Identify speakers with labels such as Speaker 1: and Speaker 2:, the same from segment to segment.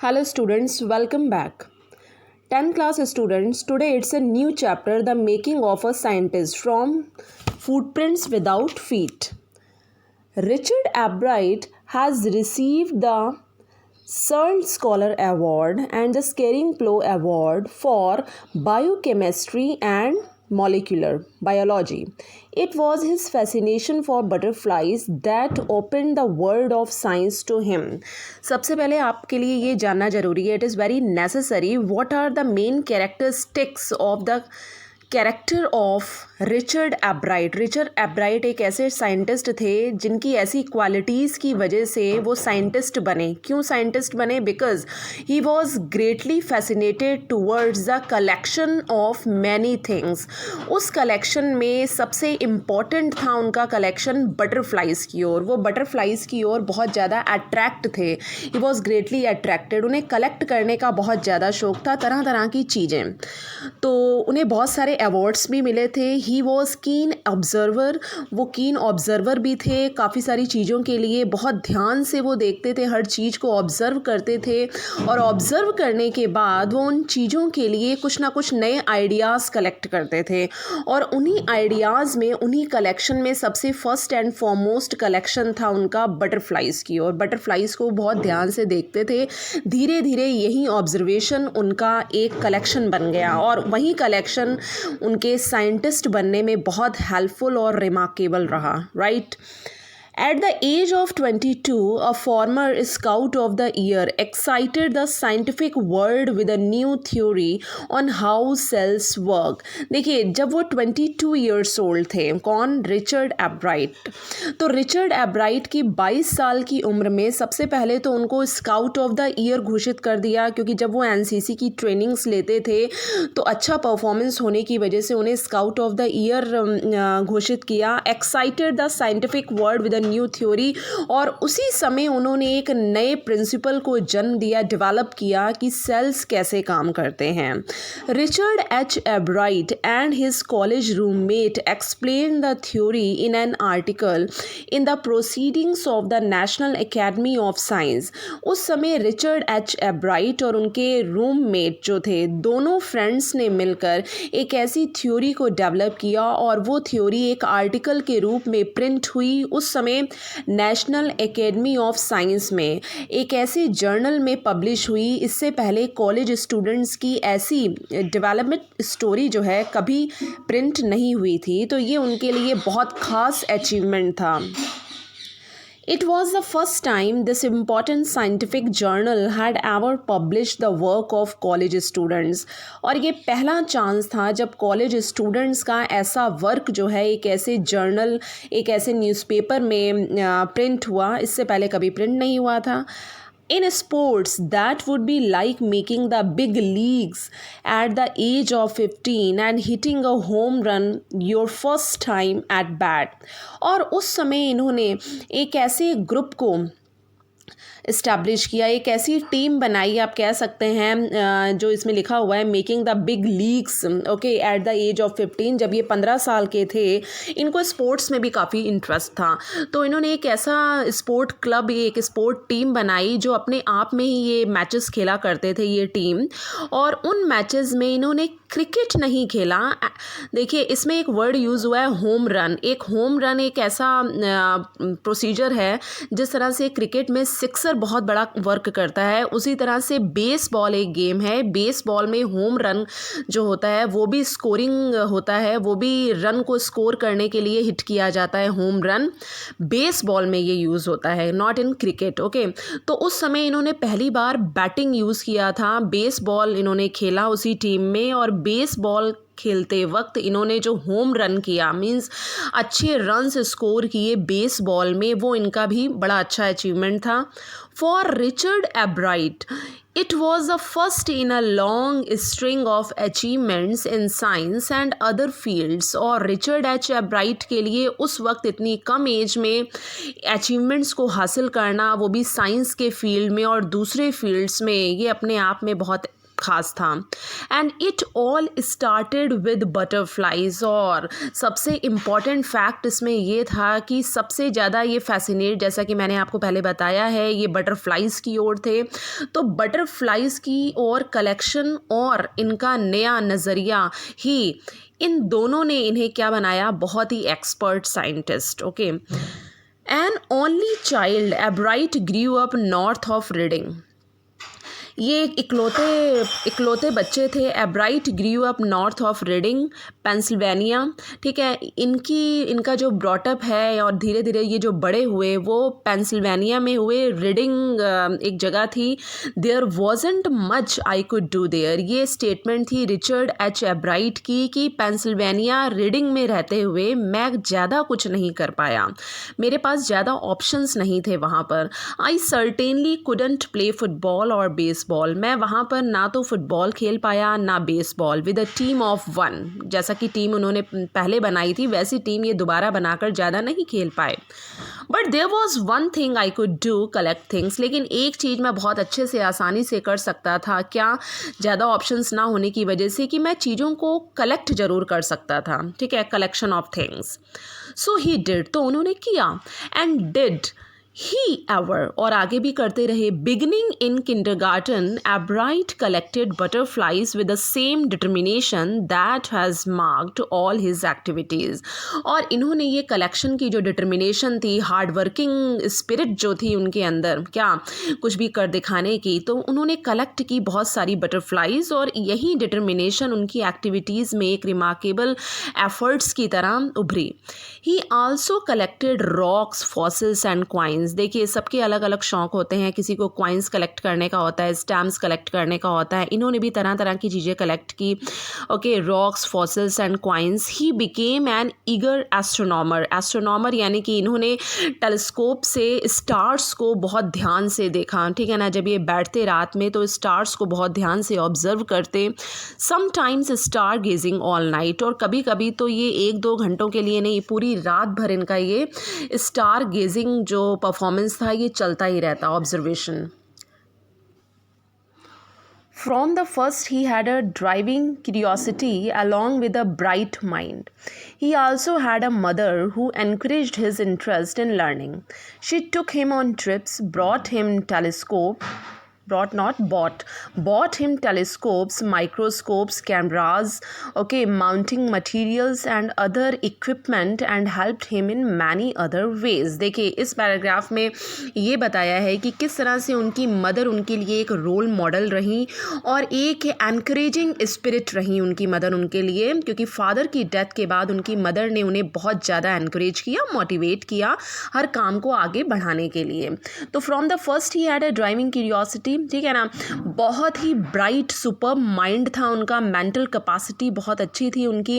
Speaker 1: Hello students, welcome back. 10th class students, today it's a new chapter, The Making of a Scientist from Footprints Without Feet. Richard Albright has received the Searle Scholar Award and the Scaring Plough Award for Biochemistry and Molecular Biology. It was his fascination for butterflies that opened the world of science to him. सबसे पहले आपके लिए ये जानना ज़रूरी है, it is very necessary what are the main characteristics of the character of Richard एब्राइट. Richard एब्राइट एक ऐसे साइंटिस्ट थे जिनकी ऐसी क्वालिटीज़ की वजह से वो साइंटिस्ट बने. क्यों साइंटिस्ट बने? Because he was greatly fascinated towards the collection of many things. उस कलेक्शन में सबसे इम्पॉर्टेंट था उनका कलेक्शन बटरफ्लाइज़ की ओर. वो बटरफ्लाइज़ की ओर बहुत ज़्यादा अट्रैक्ट थे. He was greatly attracted. उन्हें कलेक्ट करने का बहुत ज़्यादा शौक था, तरह तरह की चीज़ें. तो उन्हें बहुत सारे अवार्ड्स भी मिले थे. ही वॉज कीन ऑब्जर्वर. वो कीन ऑब्जर्वर भी थे. काफ़ी सारी चीज़ों के लिए बहुत ध्यान से वो देखते थे, हर चीज़ को ऑब्ज़र्व करते थे और ऑब्ज़र्व करने के बाद वो उन चीज़ों के लिए कुछ ना कुछ नए आइडियाज़ कलेक्ट करते थे. और उन्हीं आइडियाज़ में, उन्हीं कलेक्शन में सबसे फर्स्ट एंड फॉरमोस्ट कलेक्शन था उनका बटरफ्लाइज़ की. और बटरफ्लाइज़ को बहुत ध्यान से देखते थे. धीरे धीरे यही ऑब्जर्वेशन उनका एक कलेक्शन बन गया और वही कलेक्शन उनके साइंटिस्ट बनने में बहुत हेल्पफुल और रिमार्केबल रहा. Right. At the age of 22, a former Scout of the Year excited the scientific world with a new theory on how cells work. देखिए, जब वो 22 years old थे, कौन? रिचर्ड एब्राइट. तो रिचर्ड एब्राइट की 22 साल की उम्र में सबसे पहले तो उनको स्काउट ऑफ द ईयर घोषित कर दिया, क्योंकि जब वो एनसीसी की ट्रेनिंग्स लेते थे तो अच्छा परफॉर्मेंस होने की वजह से उन्हें स्काउट ऑफ द ईयर घोषित किया. Excited the scientific world with new theory. और उसी समय उन्होंने एक नए प्रिंसिपल को जन्म दिया, डेवलप किया कि सेल्स कैसे काम करते हैं. Richard H एब्राइट and his college roommate explain the theory in an article in the proceedings of the national academy of science. उस समय रिचर्ड एच एब्राइट और उनके रूममेट जो थे, दोनों फ्रेंड्स ने मिलकर एक ऐसी थ्योरी को डेवलप किया और वो थ्योरी एक आर्टिकल के रूप में प्रिंट हुई. उस समय नेशनल एकेडमी ऑफ साइंस में एक ऐसे जर्नल में पब्लिश हुई. इससे पहले कॉलेज स्टूडेंट्स की ऐसी डेवलपमेंट स्टोरी जो है कभी प्रिंट नहीं हुई थी. तो ये उनके लिए बहुत ख़ास अचीवमेंट था. It was the first time this important scientific journal had ever published the work of college students. और ये पहला चांस था जब कॉलेज स्टूडेंट्स का ऐसा वर्क जो है एक ऐसे जर्नल, एक ऐसे न्यूज़पेपर में प्रिंट हुआ. इससे पहले कभी प्रिंट नहीं हुआ था. In sports, that would be like making the big leagues at the age of 15 and hitting a home run your first time at bat. और उस समय इन्होंने एक ऐसे ग्रुप को इस्टेब्लिश किया, एक ऐसी टीम बनाई, आप कह सकते हैं, जो इसमें लिखा हुआ है making the big leagues. Okay, at the age of 15. जब ये 15 साल के थे, इनको स्पोर्ट्स में भी काफ़ी इंटरेस्ट था. तो इन्होंने एक ऐसा स्पोर्ट क्लब, एक स्पोर्ट टीम बनाई जो अपने आप में ही ये मैचेस खेला करते थे, ये टीम. और उन मैचेस में इन्होंने क्रिकेट नहीं खेला. देखिए, इसमें एक वर्ड यूज़ हुआ है होम रन. एक होम रन एक ऐसा प्रोसीजर है जिस तरह से क्रिकेट में सिक्सर बहुत बड़ा वर्क करता है, उसी तरह से बेसबॉल एक गेम है. बेसबॉल में होम रन जो होता है वो भी स्कोरिंग होता है, वो भी रन को स्कोर करने के लिए हिट किया जाता है. होम रन बेसबॉल में ये यूज़ होता है, नॉट इन क्रिकेट. ओके, तो उस समय इन्होंने पहली बार बैटिंग यूज़ किया था. बेसबॉल इन्होंने खेला उसी टीम में और बेसबॉल खेलते वक्त इन्होंने जो होम रन किया, मींस अच्छे रन्स स्कोर किए बेसबॉल में, वो इनका भी बड़ा अच्छा अचीवमेंट था. For Richard एब्राइट it was the first in a long string of achievements in science and other fields. और रिचर्ड एच एब्राइट के लिए उस वक्त इतनी कम एज में अचीवमेंट्स को हासिल करना, वो भी साइंस के फील्ड में और दूसरे फील्ड्स में, ये अपने आप में बहुत खास था। And it all started with butterflies. और सबसे इम्पॉर्टेंट फैक्ट इसमें ये था कि सबसे ज़्यादा ये फैसिनेट, जैसा कि मैंने आपको पहले बताया है, ये बटरफ्लाइज की ओर थे। तो बटरफ्लाइज की ओर कलेक्शन और इनका नया नज़रिया ही इन दोनों ने इन्हें क्या बनाया, बहुत ही expert scientist. Okay, an only child Ebright grew up north of Reading. ये इकलौते बच्चे थे। Ebright grew up north of Reading, Pennsylvania. ठीक है, इनका जो ब्रॉटअप है और धीरे धीरे ये जो बड़े हुए वो पेंसिल्वेनिया में हुए। रीडिंग एक जगह थी। There wasn't much I could do there. ये स्टेटमेंट थी रिचर्ड एच एब्राइट की कि पेंसिल्वेनिया रीडिंग में रहते हुए मैं ज़्यादा कुछ नहीं कर पाया, मेरे पास ज़्यादा ऑप्शंस नहीं थे वहाँ पर। आई सर्टेनली कुडंट प्ले फुटबॉल और बेसबॉल। मैं वहाँ पर ना तो फुटबॉल खेल पाया ना baseball with a team of 1। जैसा कि टीम उन्होंने पहले बनाई थी वैसी टीम ये दोबारा बनाकर ज़्यादा नहीं खेल पाए। But there was one thing I could do, collect things. लेकिन एक चीज़ मैं बहुत अच्छे से आसानी से कर सकता था। क्या? ज़्यादा ऑप्शंस ना होने की वजह से कि मैं चीज़ों को कलेक्ट ज़रूर कर सकता था। ठीक है, collection of things. So he did, तो उन्होंने किया। एंड डिड ही एवर, और आगे भी करते रहे। Beginning in kindergarten एब्राइट collected butterflies with the same determination that has marked all his activities. और इन्होंने ये कलेक्शन की जो डिटर्मिनेशन थी, हार्ड वर्किंग स्पिरिट जो थी उनके अंदर, क्या कुछ भी कर दिखाने की, तो उन्होंने कलेक्ट की बहुत सारी बटरफ्लाइज। और यही डिटर्मिनेशन उनकी एक्टिविटीज़ में एक रिमार्केबल एफर्ट्स की तरह उभरी। ही also collected rocks, fossils and coins. देखिए, सबके अलग अलग शौक होते हैं। किसी को क्वाइंस कलेक्ट करने का होता है, स्टैम्प्स कलेक्ट करने का होता है। इन्होंने भी तरह तरह की चीज़ें कलेक्ट की। Okay, rocks, fossils and coins. He became an eager astronomer. Astronomer यानी कि इन्होंने टेलीस्कोप से स्टार्स को बहुत ध्यान से देखा। ठीक है ना, जब ये बैठते रात में तो स्टार्स को बहुत ध्यान से ऑब्जर्व करते। Sometimes star gazing all night, और कभी कभी तो ये 1-2 घंटों के लिए नहीं, पूरी रात भर इनका ये स्टार गेजिंग जो परफॉर्मेंस था ये चलता ही रहता, observation. From the first, he had a driving curiosity along with a bright mind. He also had a mother who encouraged his interest in learning. She took him on trips, bought him telescopes, microscopes, cameras, okay, mounting materials and other equipment, and helped him in many other ways. देखिए, इस paragraph में ये बताया है कि किस तरह से उनकी मदर उनके लिए एक रोल मॉडल रही और एक एनकरेजिंग स्पिरिट रही उनकी मदर उनके लिए, क्योंकि फादर की डेथ के बाद उनकी मदर ने उन्हें बहुत ज़्यादा एनकरेज किया, मोटिवेट किया हर काम को आगे बढ़ाने के लिए। तो from the first he had a driving curiosity. ठीक है ना, बहुत ही ब्राइट सुपर माइंड था उनका, मेंटल कैपेसिटी बहुत अच्छी थी उनकी।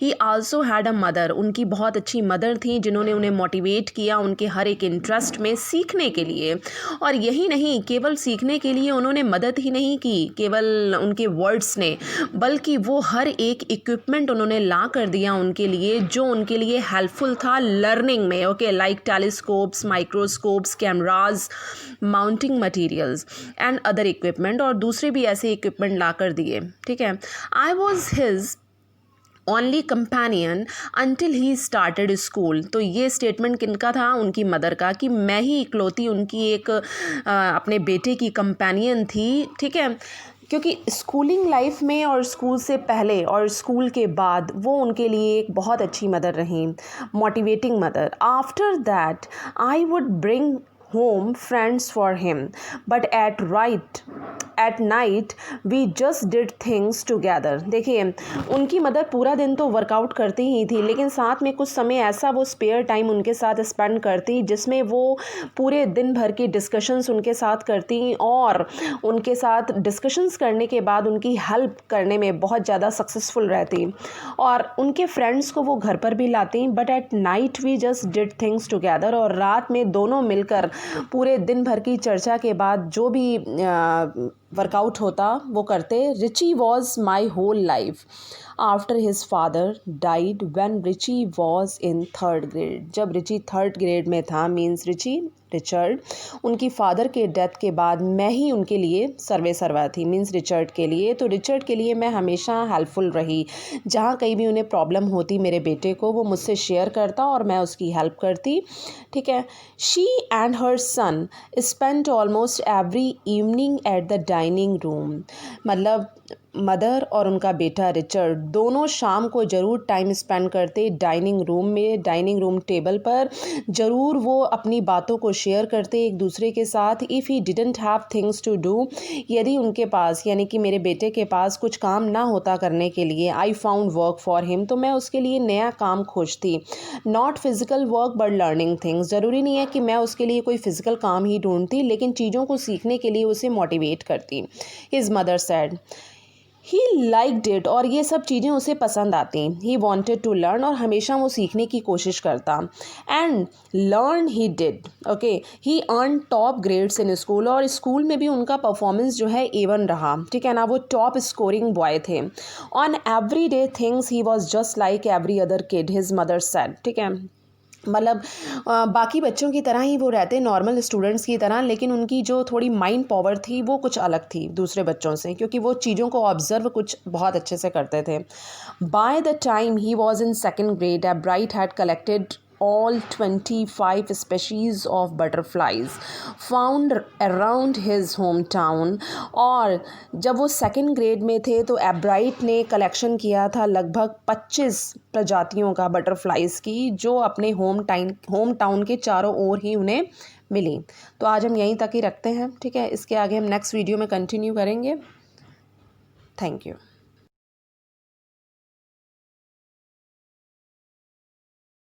Speaker 1: ही आल्सो हैड अ मदर, उनकी बहुत अच्छी मदर थी जिन्होंने उन्हें मोटिवेट किया उनके हर एक इंटरेस्ट में सीखने के लिए। और यही नहीं, केवल सीखने के लिए उन्होंने मदद ही नहीं की केवल उनके वर्ड्स ने, बल्कि वो हर एक इक्विपमेंट उन्होंने ला कर दिया उनके लिए जो उनके लिए हेल्पफुल था लर्निंग में। Okay, like telescopes, microscopes, cameras, mounting materials and other equipment, और दूसरे भी ऐसे इक्विपमेंट ला कर दिए। ठीक है, I was his only companion until he started school. तो ये स्टेटमेंट किनका था? उनकी मदर का, कि मैं ही इकलौती उनकी एक अपने बेटे की कंपेनियन थी। ठीक है, क्योंकि स्कूलिंग लाइफ में और स्कूल से पहले और स्कूल के बाद वो उनके लिए एक बहुत अच्छी मदर रही, motivating mother. After that I would bring home friends for him, but at night we just did things together. देखिए, उनकी मदर पूरा दिन तो वर्कआउट करती ही थी, लेकिन साथ में कुछ समय ऐसा वो स्पेयर टाइम उनके साथ स्पेंड करती जिसमें वो पूरे दिन भर की डिस्कशंस उनके साथ करती और उनके साथ डिस्कशंस करने के बाद उनकी हेल्प करने में बहुत ज़्यादा सक्सेसफुल रहती और उनके फ्रेंड्स को वो घर पर भी लाती। But at night we just did things together, और रात में दोनों मिलकर पूरे दिन भर की चर्चा के बाद जो भी वर्कआउट होता वो करते। Richie was my whole life. After his father died when Richie was in 3rd grade. जब रिची 3rd ग्रेड में था, मीन्स रिचर्ड, उनकी फादर के डेथ के बाद मैं ही उनके लिए सर्वा थी, मीन्स रिचर्ड के लिए। तो रिचर्ड के लिए मैं हमेशा हेल्पफुल रही। जहाँ कहीं भी उन्हें प्रॉब्लम होती मेरे बेटे को, वो मुझसे शेयर करता और मैं उसकी हेल्प करती। ठीक है। She and her son spent almost every evening at the dining room. मतलब मदर और उनका बेटा रिचर्ड दोनों शाम को ज़रूर टाइम स्पेंड करते डाइनिंग रूम में, डाइनिंग रूम टेबल पर ज़रूर वो अपनी बातों को शेयर करते एक दूसरे के साथ। If he didn't have things to do, यदि उनके पास यानी कि मेरे बेटे के पास कुछ काम ना होता करने के लिए, I found work for him, तो मैं उसके लिए नया काम खोजती। Not physical work but learning things. ज़रूरी नहीं है कि मैं उसके लिए कोई फ़िज़िकल काम ही ढूंढती, लेकिन चीज़ों को सीखने के लिए उसे मोटिवेट करती। His mother said he liked it, और ये सब चीज़ें उसे पसंद आती। ही वॉन्टेड टू लर्न, और हमेशा वो सीखने की कोशिश करता। And learn he did. Okay, he earn top grades in school, और स्कूल में भी उनका परफॉर्मेंस जो है A1 रहा। ठीक है ना, वो टॉप स्कोरिंग बॉय थे। On every day things he was just like every other kid, his mother said. ठीक है, मतलब बाकी बच्चों की तरह ही वो रहते, नॉर्मल स्टूडेंट्स की तरह, लेकिन उनकी जो थोड़ी माइंड पावर थी वो कुछ अलग थी दूसरे बच्चों से, क्योंकि वो चीज़ों को ऑब्जर्व कुछ बहुत अच्छे से करते थे। By the time he was in 2nd grade, एब्राइट had collected all 25 species of butterflies found around his hometown। और जब वो 2nd ग्रेड में थे तो एब्राइट ने कलेक्शन किया था लगभग 25 प्रजातियों का बटरफ्लाइज़ की, जो अपने होम टाउन के चारों ओर ही उन्हें मिली। तो आज हम यहीं तक ही रखते हैं। ठीक है, इसके आगे हम नेक्स्ट वीडियो में कंटिन्यू करेंगे। Thank you.